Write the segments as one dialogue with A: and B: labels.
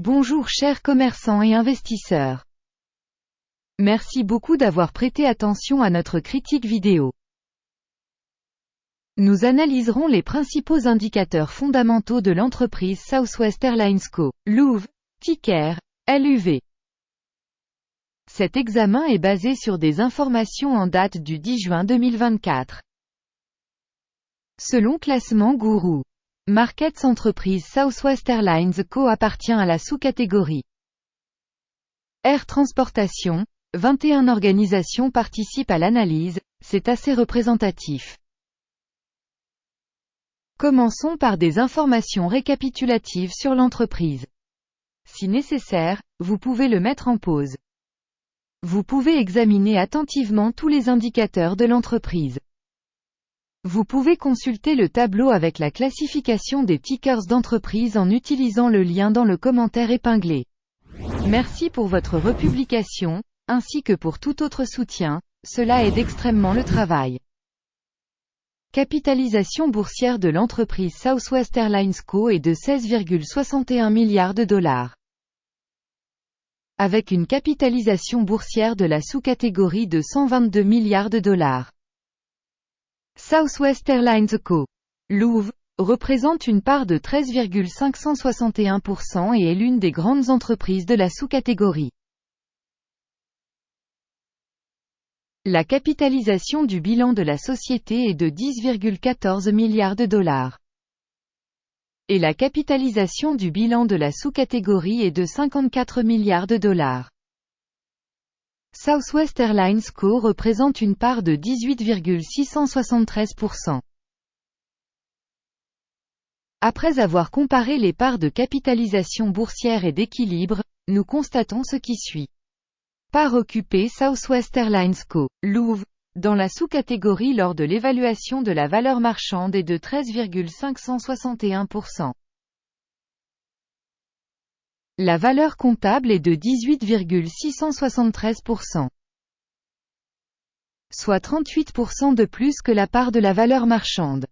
A: Bonjour chers commerçants et investisseurs. Merci beaucoup d'avoir prêté attention à notre critique vidéo. Nous analyserons les principaux indicateurs fondamentaux de l'entreprise Southwest Airlines Co. LOUV, ticker LUV. Cet examen est basé sur des informations en date du 10 juin 2024. Selon Classement Guru, Markets entreprise Southwest Airlines Co. appartient à la sous-catégorie Air Transportation. 21 organisations participent à l'analyse, c'est assez représentatif. Commençons par des informations récapitulatives sur l'entreprise. Si nécessaire, vous pouvez le mettre en pause. Vous pouvez examiner attentivement tous les indicateurs de l'entreprise. Vous pouvez consulter le tableau avec la classification des tickers d'entreprise en utilisant le lien dans le commentaire épinglé. Merci pour votre republication, ainsi que pour tout autre soutien, cela aide extrêmement le travail. Capitalisation boursière de l'entreprise Southwest Airlines Co. est de 16,61 milliards de dollars. Avec une capitalisation boursière de la sous-catégorie de 122 milliards de dollars. Southwest Airlines Co. LOUV représente une part de 13,561% et est l'une des grandes entreprises de la sous-catégorie. La capitalisation du bilan de la société est de 10,14 milliards de dollars. Et la capitalisation du bilan de la sous-catégorie est de 54 milliards de dollars. Southwest Airlines Co. représente une part de 18,673%. Après avoir comparé les parts de capitalisation boursière et d'équilibre, nous constatons ce qui suit. Part occupée Southwest Airlines Co. LOUV, dans la sous-catégorie lors de l'évaluation de la valeur marchande est de 13,561%. La valeur comptable est de 18,673%. Soit 38% de plus que la part de la valeur marchande.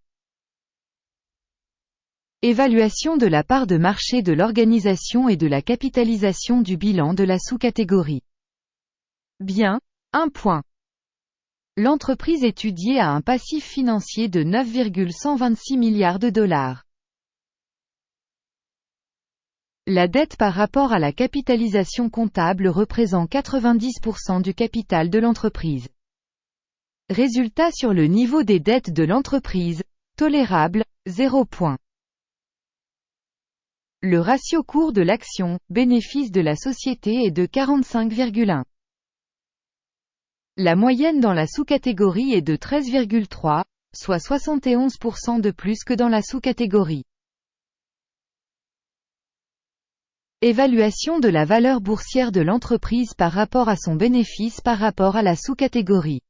A: Évaluation de la part de marché de l'organisation et de la capitalisation du bilan de la sous-catégorie. Bien, 1 point. L'entreprise étudiée a un passif financier de 9,126 milliards de dollars. La dette par rapport à la capitalisation comptable représente 90% du capital de l'entreprise. Résultat sur le niveau des dettes de l'entreprise, tolérable, 0 point. Le ratio cours de l'action, bénéfice de la société est de 45,1. La moyenne dans la sous-catégorie est de 13,3, soit 71% de plus que dans la sous-catégorie. Évaluation de la valeur boursière de l'entreprise par rapport à son bénéfice par rapport à la sous-catégorie.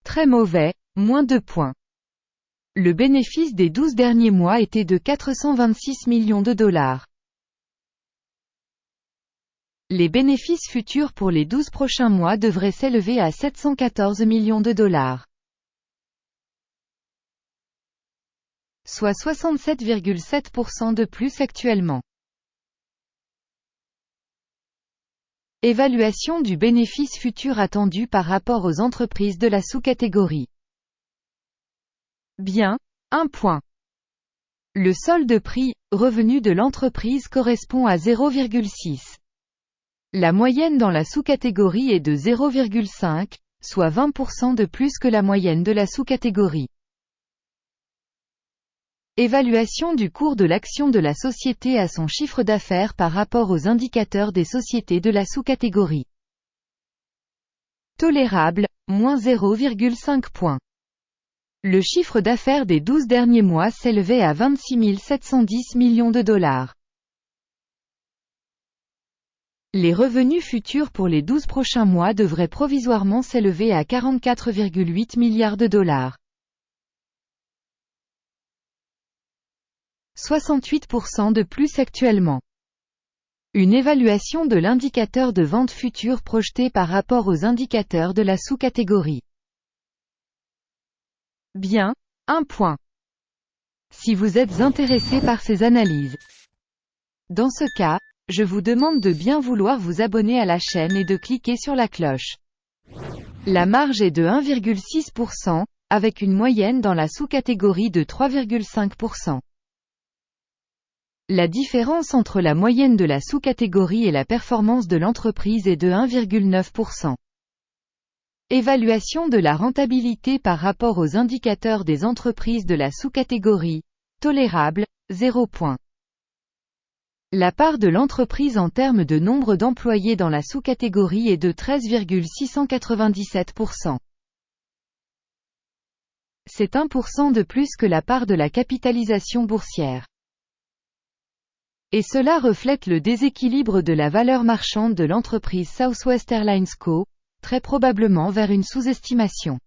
A: Très mauvais, moins 2 points. Le bénéfice des 12 derniers mois était de 426 millions de dollars. Les bénéfices futurs pour les 12 prochains mois devraient s'élever à 714 millions de dollars. Soit 67,7% de plus actuellement. Évaluation du bénéfice futur attendu par rapport aux entreprises de la sous-catégorie. Bien, 1 point. Le solde prix, revenu de l'entreprise correspond à 0,6. La moyenne dans la sous-catégorie est de 0,5, soit 20% de plus que la moyenne de la sous-catégorie. Évaluation du cours de l'action de la société à son chiffre d'affaires par rapport aux indicateurs des sociétés de la sous-catégorie. Tolérable, moins 0,5 points. Le chiffre d'affaires des 12 derniers mois s'élevait à 26 710 millions de dollars. Les revenus futurs pour les 12 prochains mois devraient provisoirement s'élever à 44,8 milliards de dollars. 68% de plus actuellement. Une évaluation de l'indicateur de vente future projeté par rapport aux indicateurs de la sous-catégorie. Bien, 1 point. Si vous êtes intéressé par ces analyses, Dans ce cas, je vous demande de bien vouloir vous abonner à la chaîne et de cliquer sur la cloche. La marge est de 1,6%, avec une moyenne dans la sous-catégorie de 3,5%. La différence entre la moyenne de la sous-catégorie et la performance de l'entreprise est de 1,9%. Évaluation de la rentabilité par rapport aux indicateurs des entreprises de la sous-catégorie. Tolérable, 0 point. La part de l'entreprise en termes de nombre d'employés dans la sous-catégorie est de 13,697%. C'est 1% de plus que la part de la capitalisation boursière. Et cela reflète le déséquilibre de la valeur marchande de l'entreprise Southwest Airlines Co., très probablement vers une sous-estimation.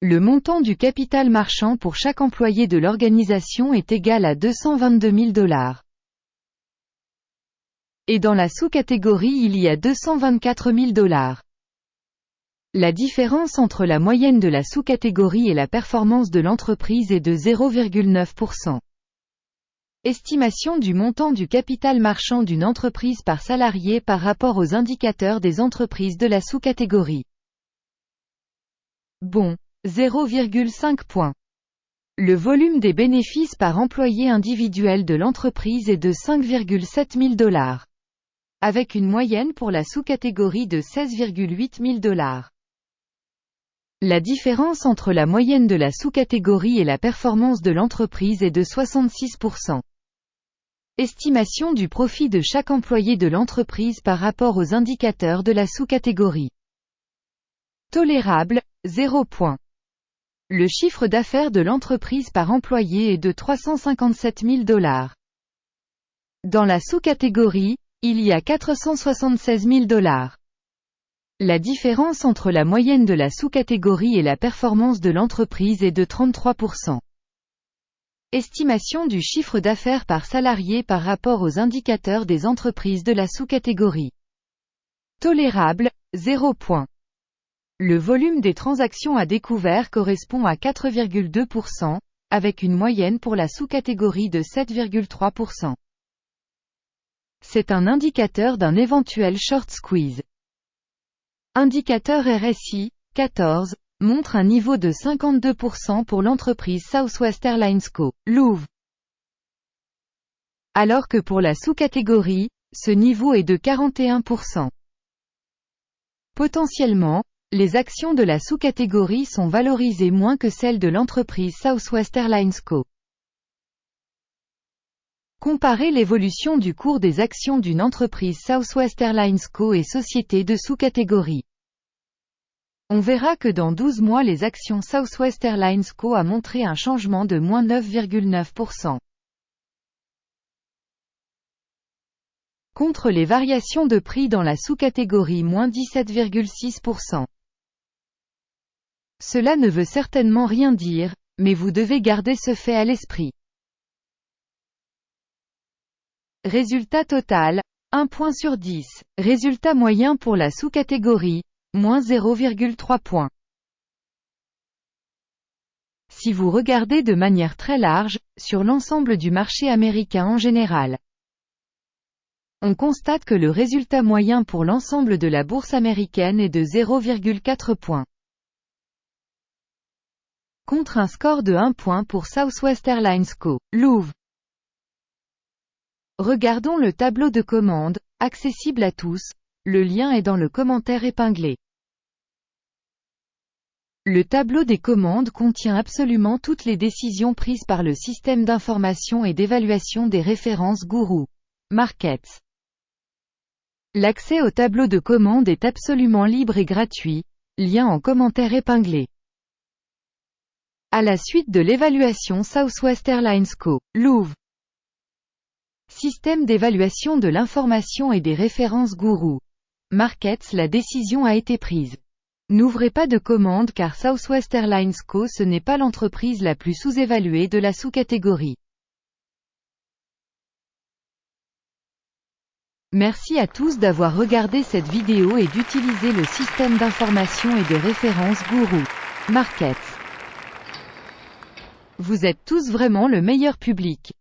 A: Le montant du capital marchand pour chaque employé de l'organisation est égal à $222 000. Et dans la sous-catégorie il y a $224 000. La différence entre la moyenne de la sous-catégorie et la performance de l'entreprise est de 0,9%. Estimation du montant du capital marchand d'une entreprise par salarié par rapport aux indicateurs des entreprises de la sous-catégorie. Bon, 0,5 points. Le volume des bénéfices par employé individuel de l'entreprise est de $5,7 000, avec une moyenne pour la sous-catégorie de $16,8 000. La différence entre la moyenne de la sous-catégorie et la performance de l'entreprise est de 66%. Estimation du profit de chaque employé de l'entreprise par rapport aux indicateurs de la sous-catégorie. Tolérable, 0 point. Le chiffre d'affaires de l'entreprise par employé est de $357 000. Dans la sous-catégorie, il y a $476 000. La différence entre la moyenne de la sous-catégorie et la performance de l'entreprise est de 33%. Estimation du chiffre d'affaires par salarié par rapport aux indicateurs des entreprises de la sous-catégorie. Tolérable, 0 point. Le volume des transactions à découvert correspond à 4,2%, avec une moyenne pour la sous-catégorie de 7,3%. C'est un indicateur d'un éventuel short squeeze. Indicateur RSI, 14, montre un niveau de 52% pour l'entreprise Southwest Airlines Co., Louvre. Alors que pour la sous-catégorie, ce niveau est de 41%. Potentiellement, les actions de la sous-catégorie sont valorisées moins que celles de l'entreprise Southwest Airlines Co. Comparez l'évolution du cours des actions d'une entreprise Southwest Airlines Co. et sociétés de sous-catégorie. On verra que dans 12 mois les actions Southwest Airlines Co. a montré un changement de moins 9,9%. Contre les variations de prix dans la sous-catégorie moins 17,6%. Cela ne veut certainement rien dire, mais vous devez garder ce fait à l'esprit. Résultat total, 1 point sur 10. Résultat moyen pour la sous-catégorie, moins 0,3 points. Si vous regardez de manière très large, sur l'ensemble du marché américain en général, on constate que le résultat moyen pour l'ensemble de la bourse américaine est de 0,4 points. Contre un score de 1 point pour Southwest Airlines Co., Louvre. Regardons le tableau de commande, accessible à tous, le lien est dans le commentaire épinglé. Le tableau des commandes contient absolument toutes les décisions prises par le système d'information et d'évaluation des références Guru Markets. L'accès au tableau de commande est absolument libre et gratuit, lien en commentaire épinglé. À la suite de l'évaluation Southwest Airlines Co., Louvre. Système d'évaluation de l'information et des références Guru Markets. La décision a été prise. N'ouvrez pas de commande car Southwest Airlines Co. ce n'est pas l'entreprise la plus sous-évaluée de la sous-catégorie. Merci à tous d'avoir regardé cette vidéo et d'utiliser le système d'information et de références Guru Markets. Vous êtes tous vraiment le meilleur public.